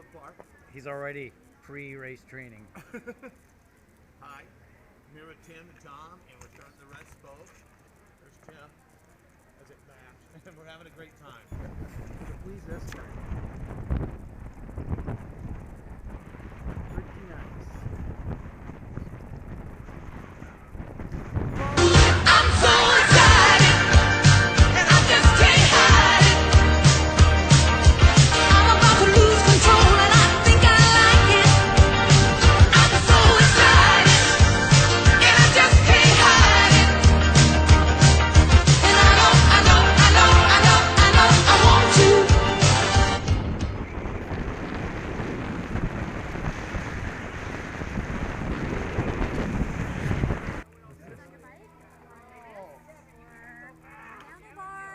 so far? He's already pre-race training. Hi, I'm here with Tim and Tom, and we're starting the RedSpoke. There's Tim, as it matched, and we're having a great time. Please, this guy. Pretty nice. I'm so excited, and I just can't hide it. I'm about to lose control, and I think I like it. I'm so excited, and I just can't hide it. And I know, I want to.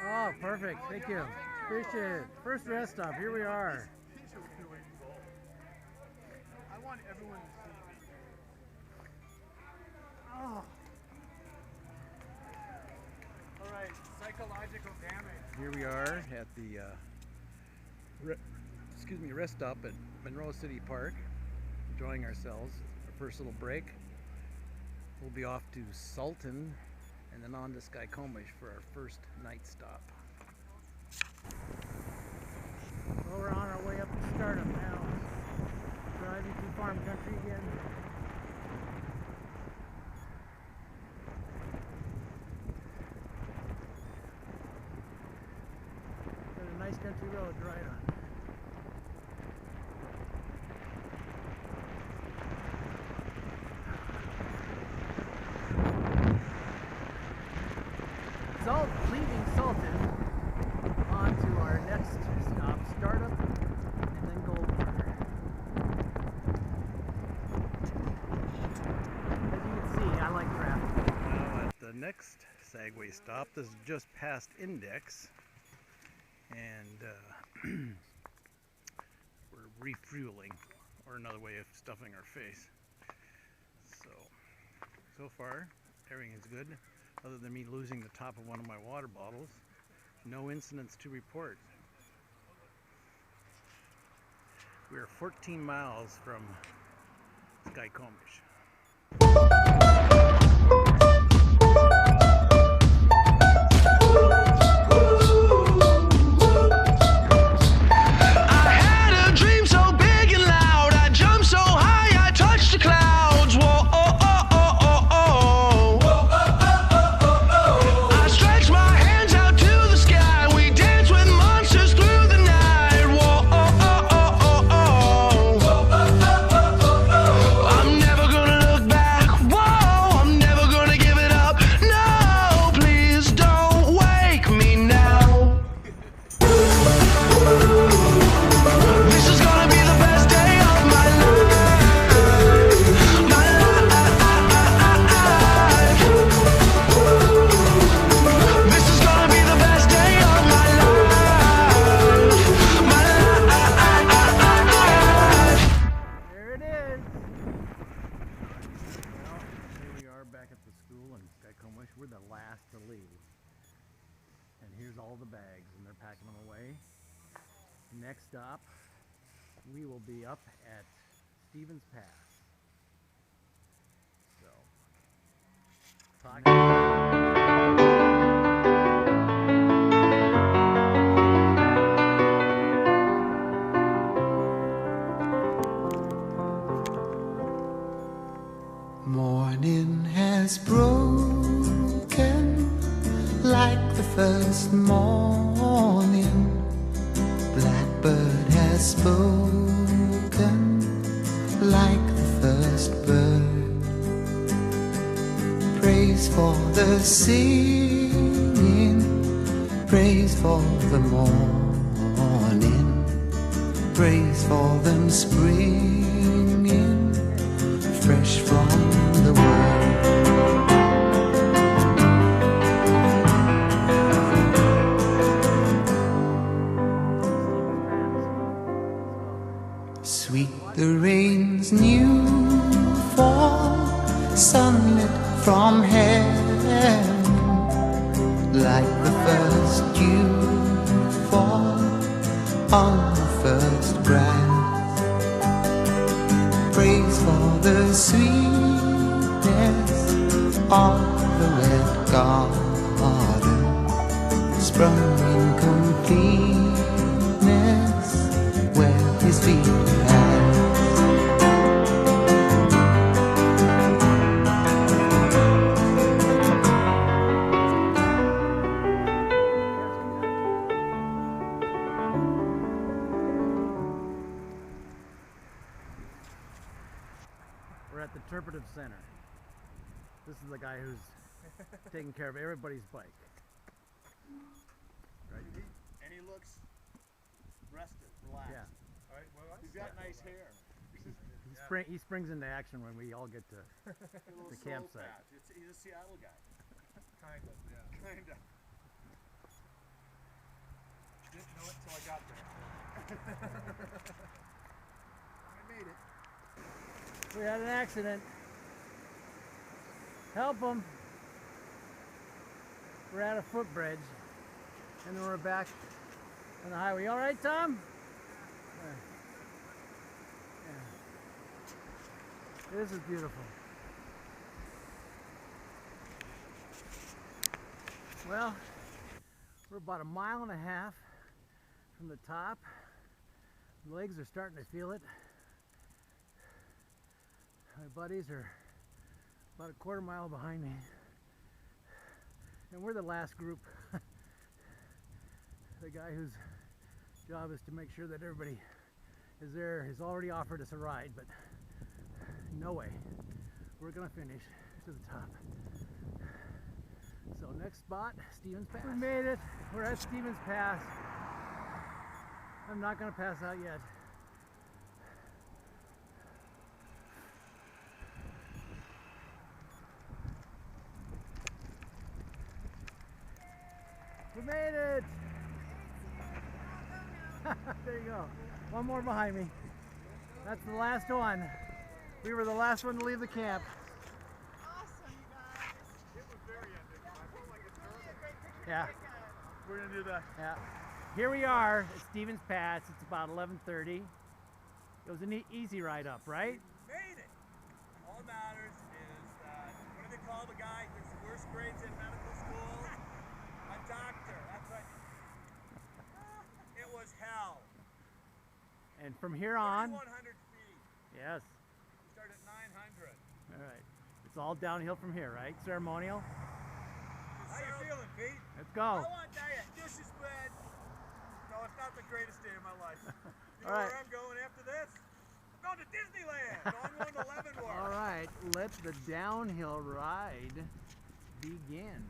Oh, perfect. Thank you. Appreciate it. First rest stop. Here we are. I want everyone to see me. Oh. All right, psychological damage. Here we are at the rest stop at Monroe City Park, enjoying ourselves. Our first little break. We'll be off to Sultan and then on to Skycomish for our first night stop. Well, we're on our way up to Stardom now. Driving through farm country again. Got a nice country road to ride on. Leaving Sultan on to our next stop, Stardom, and then Goldwater. As you can see, I like traffic. Now at the next Sagway stop, this is just past Index, and we're refueling, or another way of stuffing our face. So far, everything's good. Other than me losing the top of one of my water bottles, no incidents to report. We are 14 miles from Skycomish. We're the last to leave. And here's all the bags, and they're packing them away. Next stop, we will be up at Stevens Pass. So, morning has broken like the first morning. Blackbird has spoken like the first bird. Praise for the singing, praise for the morning, praise for them springing fresh from the world. Sweet the rain's new fall, sunlit from heaven, like the first dew fall on the first grass. for the sweetness of the red garden sprung in completeness where his feet passed. We're at the Interpretive Center. This is the guy who's taking care of everybody's bike. Right? And he looks rested, relaxed. Yeah. All right, well, He's got nice hair. He springs into action when we all get to A little the soul campsite. patch. He's a Seattle guy. kind of, yeah. Kinda. Didn't know it till I got there. I made it. We had an accident. Help him. We're at a footbridge, and then we're back on the highway. You all right, Tom? Yeah. This is beautiful. Well, we're about 1.5 miles from the top. My legs are starting to feel it. My buddies are about 1/4 mile behind me. And we're the last group. The guy whose job is to make sure that everybody is there has already offered us a ride, but no way. We're gonna finish to the top. So next spot, Stevens Pass. We made it. We're at Stevens Pass. I'm not gonna pass out yet. We made it! There you go. One more behind me. That's the last one. We were the last one to leave the camp. Awesome, you guys. It was very epic. I felt like it's Really a great picture. Yeah. We're gonna do the Yeah. Here we are at Stevens Pass. It's about 11:30. It was an easy ride up, right? made it. All that matters is that, what do they call the guy who gets the worst grades in medical school? A doctor. That's what. It was hell. And from here on, 3,100 feet. yes. We started at 900. All right. It's all downhill from here, right? Ceremonial. How you feeling, Pete? Let's I go. want to tell you, this has been, no, it's not the greatest day of my life. You know All right. where I'm going after this? I'm going to Disneyland. No, I'm going to Leavenworth. All right. Let the downhill ride begin.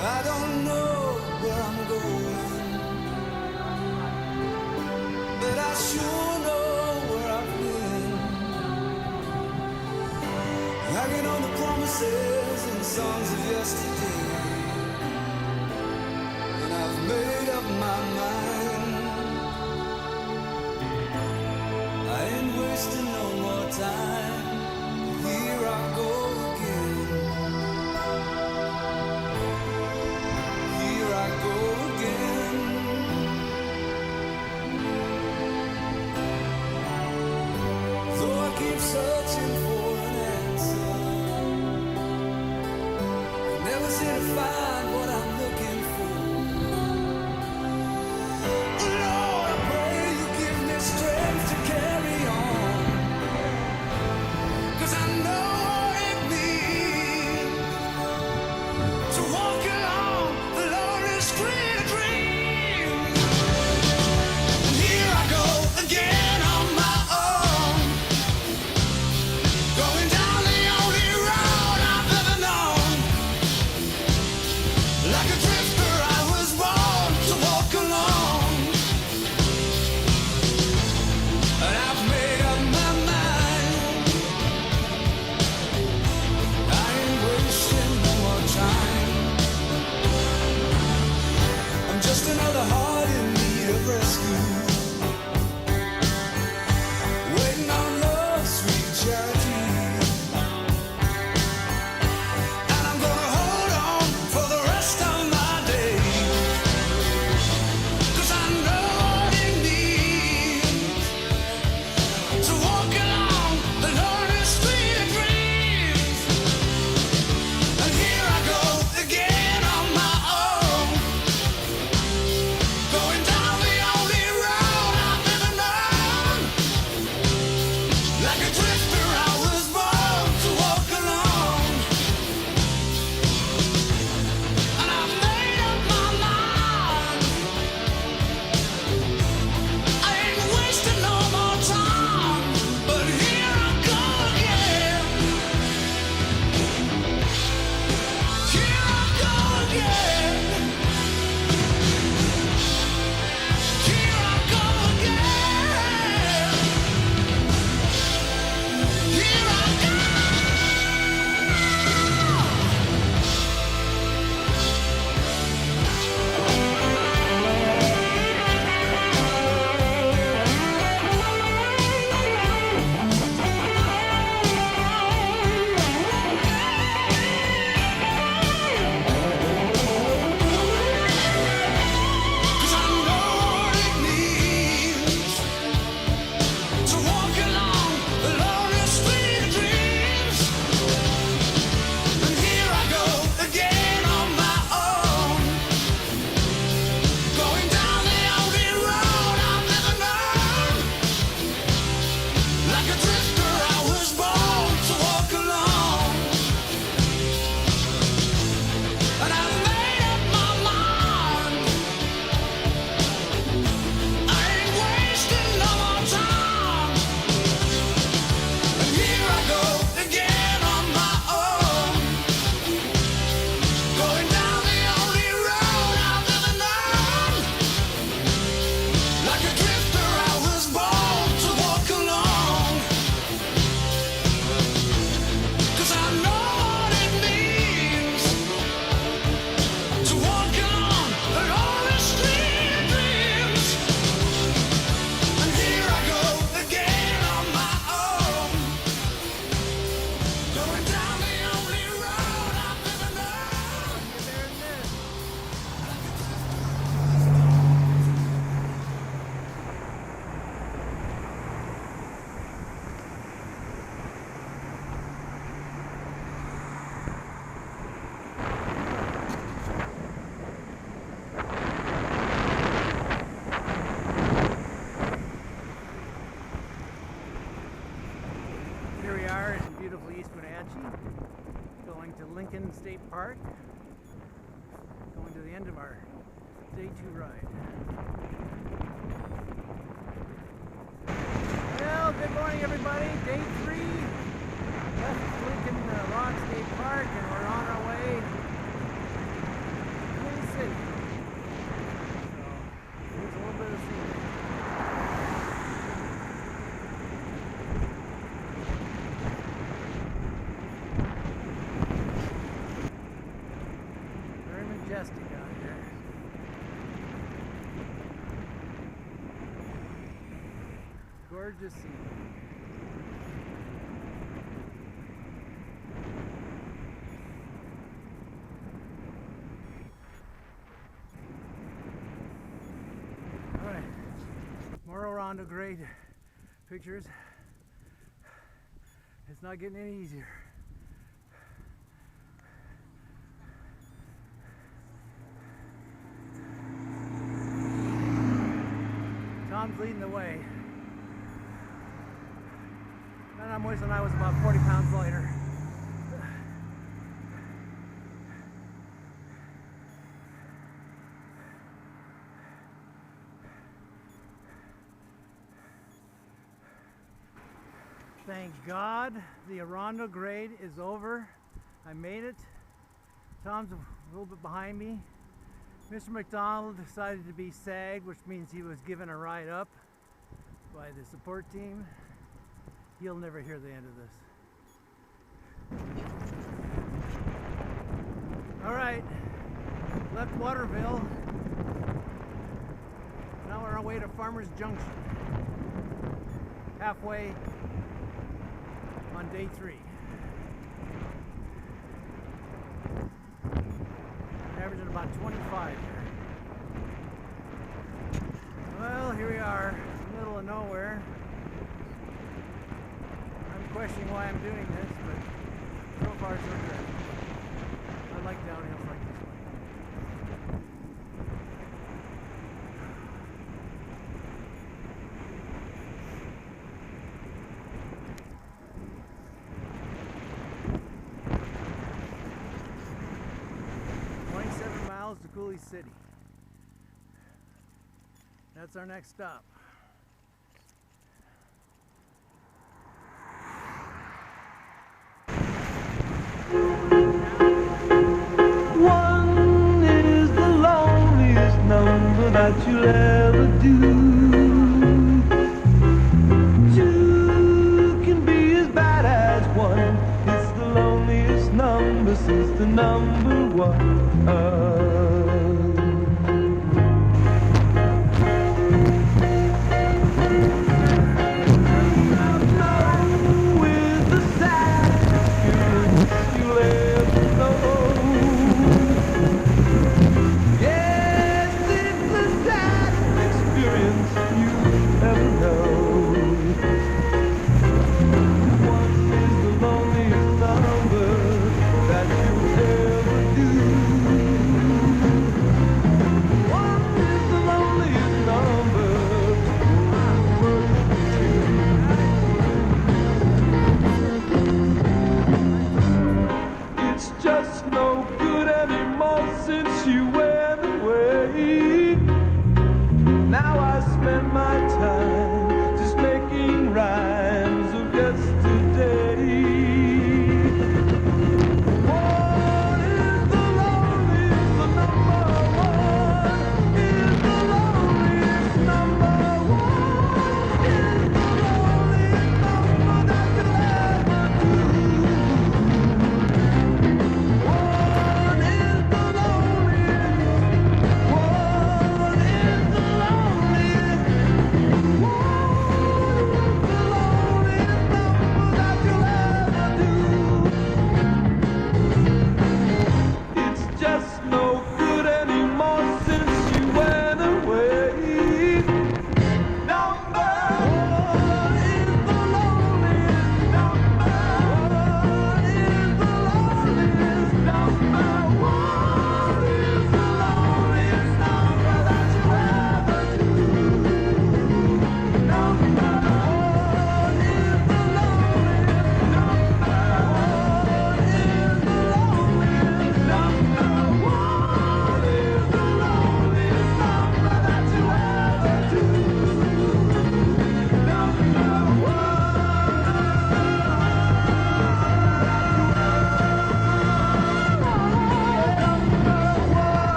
I don't know where I'm going, but I sure know where I've been. Hanging on the promises and songs of yesterday, and I've made up my mind. I ain't wasting no more time. Here I go again. Here I go again. Though I keep searching for an answer, I never seem to find what I'm looking for. Lord, I pray you give me strength to carry on, 'cause I know it means to walk along the lonely street of dreams. And here I go again on my own, going down the only road I've ever known. beautiful East Wenatchee, going to Lincoln State Park, going to the end of our day 2 ride. Well, good morning everybody. Day 3, left Lincoln Rock State Park, and we're on our way to the city. So, here's a little bit of scenery. Majestic out here. Gorgeous scene. Alright, more Orondo grade pictures. It's not getting any easier. Tom's leading the way. And I'm whistling. I was about 40 pounds lighter. Thank God the Orondo grade is over. I made it. Tom's a little bit behind me. Mr. McDonald decided to be sagged, which means he was given a ride up by the support team. He'll never hear the end of this. All right, left Waterville. Now we're on our way to Farmers Junction. Halfway on day 3. Averaging about 25 here. Well, here we are, in the middle of nowhere. I'm questioning why I'm doing this, but so far so good. I like downhills like this one. 27 miles to Cooley City. That's our next stop. One is the loneliest number that you'll ever do. Two can be as bad as one. It's the loneliest number since the number 1.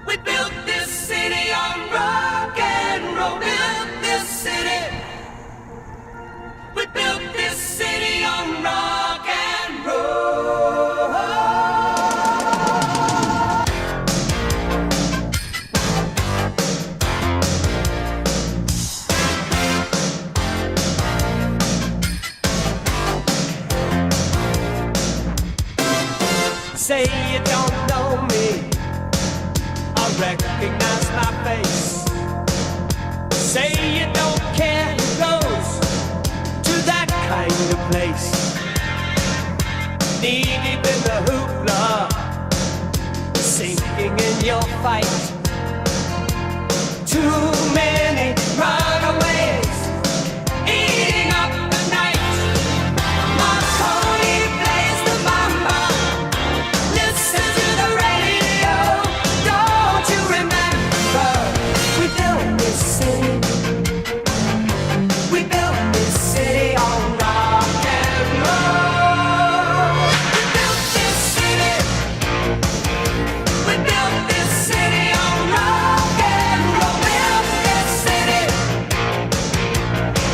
We built this city on rock and roll. Built this city. We built this city on rock and roll. Say you don't know me, I recognize my face. Say you don't care who goes to that kind of place. Knee deep in the hoopla, sinking in your fight. Too many runaways eating up the night. Marconi plays the mama. Listen to the radio. Don't you remember? We built this city. We built this city on rock and roll. We built this city. We built this city on rock and roll. Built this city.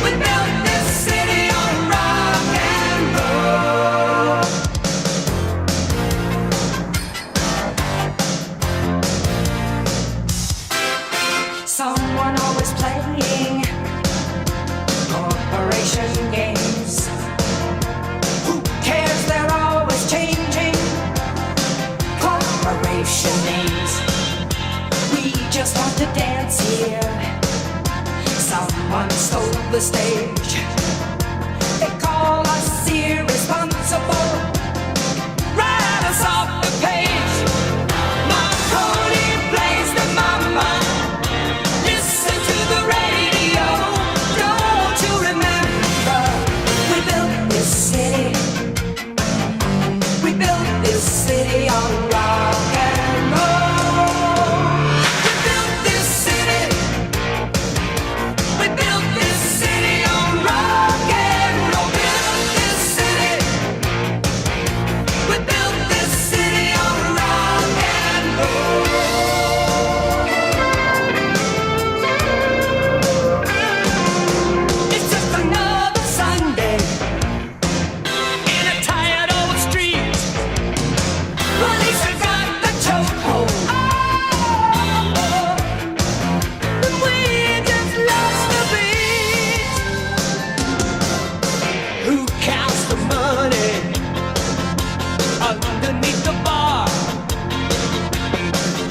We built this city on rock and roll. Someone always playing corporation games. Who cares? They're always changing corporation names. We just want to dance here. Someone stole the stage. They call us irresponsible. Write us off the page. Marconi plays the mama. Listen to the radio. Don't you remember? We built this city. We built this city on rock and roll. We built this city. We built this city on rock and roll. Built this city. We built this city on rock and roll. It's just another Sunday in a tired old street. Police have got the chokehold. And we just lost the beat. Who counts the money underneath the bar?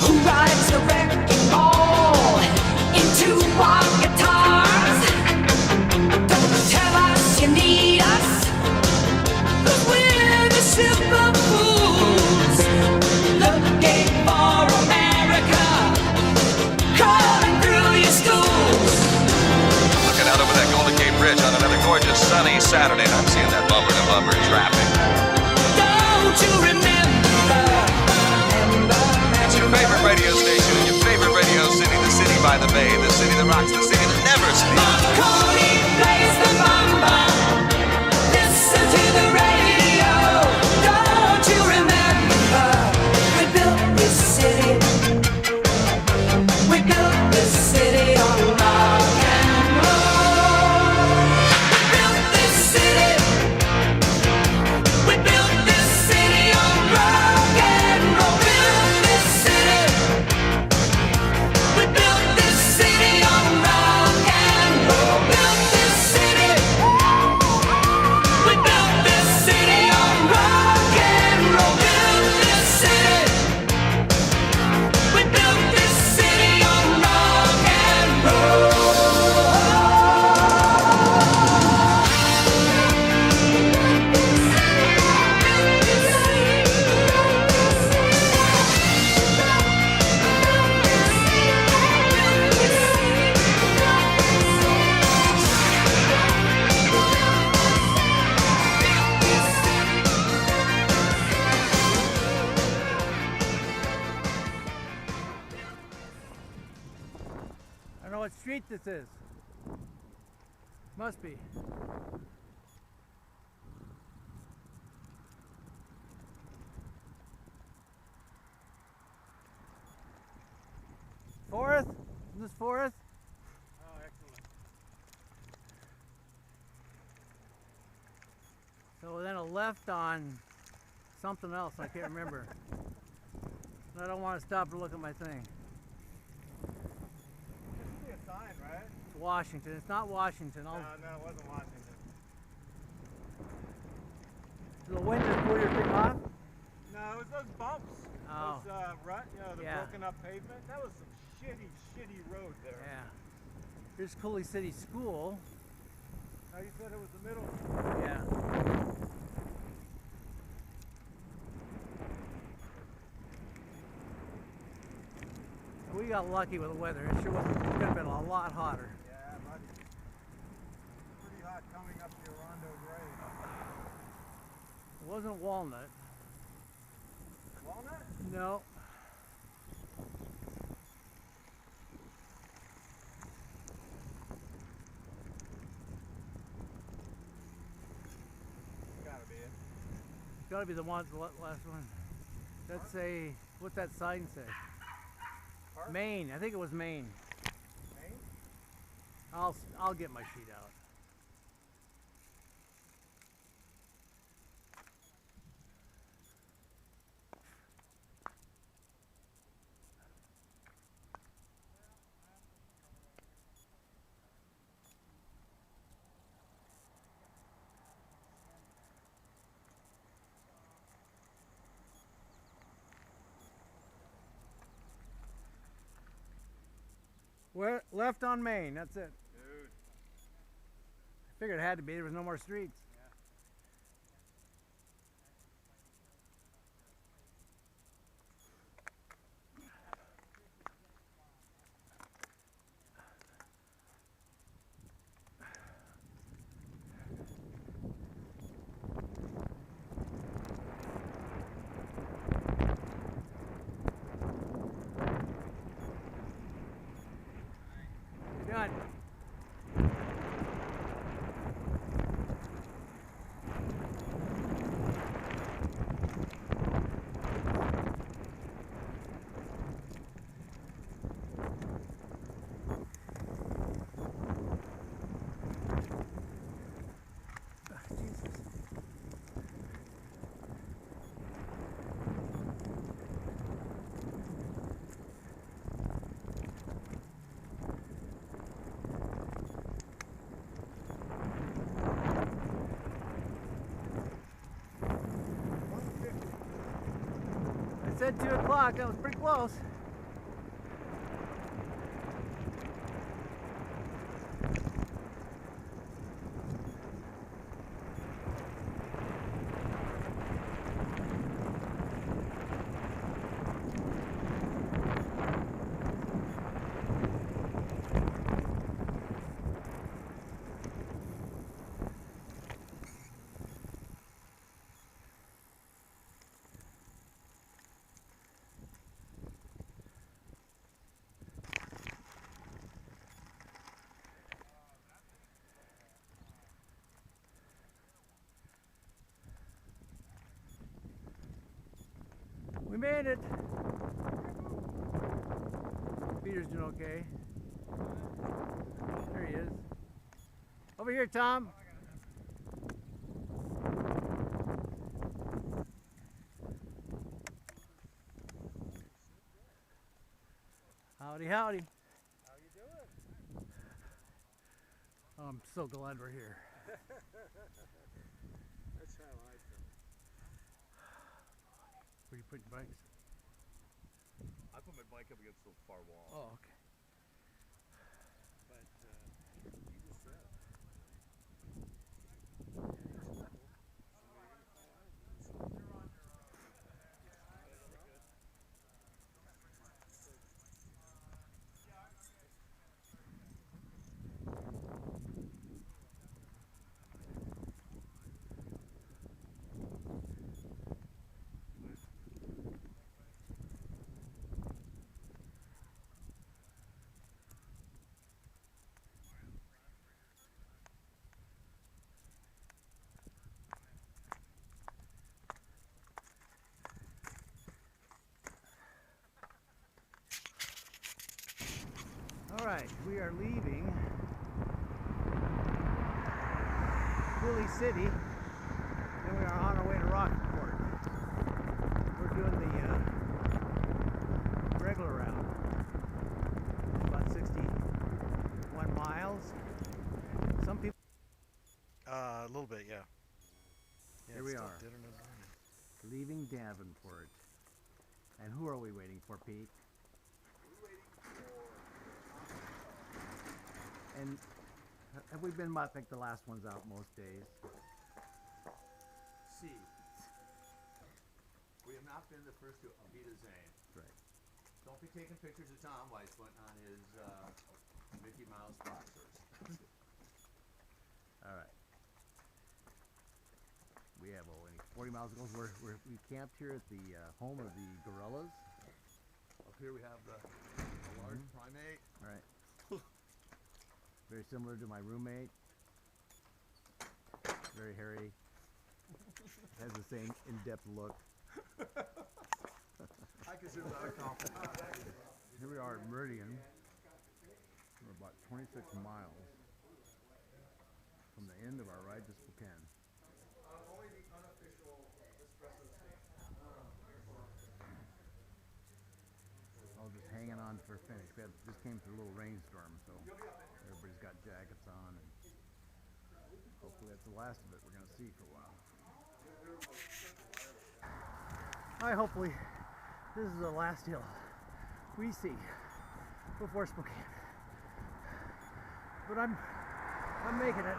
Who rides the wrecking ball into our guitars? Don't tell us you need us, 'cause we're the simple fools looking for America, crawling through your schools. Looking out over that Golden Gate Bridge on another gorgeous sunny Saturday, and I'm seeing that bumper to bumper traffic. Don't you remember? It's your favorite radio station in your favorite radio city, the city by the bay, the city that rocks, the city that never sleeps. Marconi plays the mama. Listen to the radio. Don't you remember? We built this city. We built this city on rock and roll. We built this city. We built this city on rock and roll. Built this city. We built this city on rock and roll. Built this city. We built this city on rock and roll. Built this city. We built this city on rock and roll. I don't know what street this is. Must be. business for us? Oh, excellent. So then a left on something else, I can't remember. I don't want to stop to look at my thing. There should be a sign, right? It's Washington. It's not Washington. No, it wasn't Washington. The wind just blew your thing off? No, it was those bumps. Oh. Those rut, the Yeah. broken up pavement. That was some shitty road there. Yeah. Here's Cooley City School. Oh, you said it was the middle. Yeah. We got lucky with the weather. It sure was. It could have been a lot hotter. Yeah, buddy. Pretty hot coming up to your Rondo grade. It wasn't walnut. Walnut? No. Gotta be it. It's got to be the one, the last one. Let's say, what's that sign say? Park? Maine. I think it was Maine. Maine? I'll get my sheet out. Where, left on Main, that's it. Dude. I figured it had to be, there was no more streets. Done. I said 2 o'clock, that was pretty close. We made it. Peter's doing okay. There he is. Over here, Tom. Howdy, howdy. How you doing? I'm so glad we're here. That's how I feel. Where you put your bikes? I put my bike up against the far wall. Oh, okay. But you just said. Alright, we are leaving Cooley City and we are on our way to Rockport. We're doing the regular route. About 61 miles. Some people... A little bit, yeah. Here we are. Leaving Davenport. And who are we waiting for, Pete? We're waiting for... And have we been, I think the last one's out most days? See, we have not been the first to be the same. Right. Don't be taking pictures of Tom Weissman on his Mickey Mouse boxers. Alright. We have 40 miles to go. We camped here at the home of the gorillas. Up here we have the large primate. Alright. Very similar to my roommate. Very hairy. Has the same in-depth look. I consider that a compliment. Here we are at Meridian. We're about 26 miles from the end of our ride to Spokane. Only the unofficial espresso stand. All just hanging on for finish. We just came through a little rainstorm, so everybody's got jackets on, and hopefully that's the last of it we're going to see for a while. Alright, hopefully this is the last hill we see before Spokane. But I'm making it.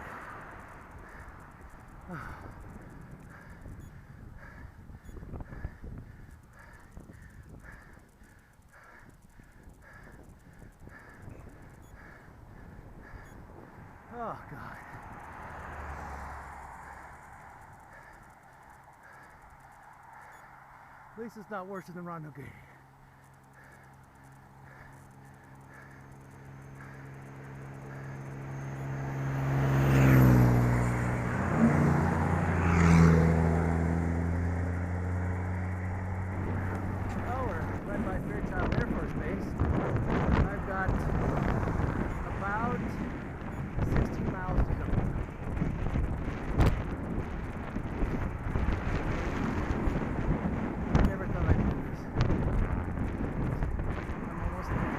Oh, God. At least it's not worse than the Rondo Gate. Oh, we're right by Fairchild Air Force Base. I've got about 16 miles to go. Never thought I'd do this. I'm almost there.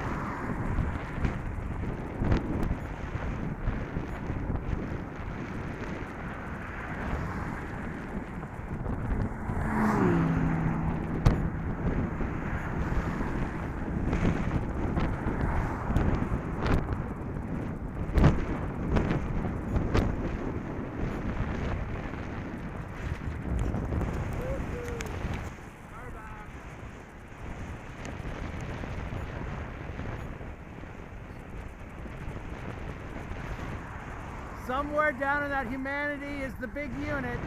Somewhere down in that humanity is the big unit.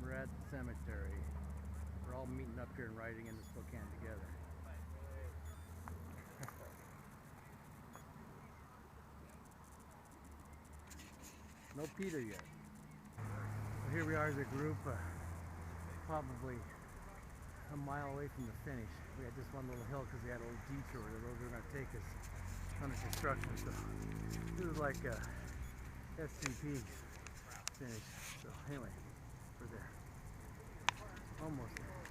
We're at the cemetery. We're all meeting up here and riding into Spokane together. No Peter yet. So here we are as a group, probably a mile away from the finish. We had this one little hill because we had a little detour. The road we were going to take us under construction. So this is like a SCP finish. So anyway, we're there. Almost there.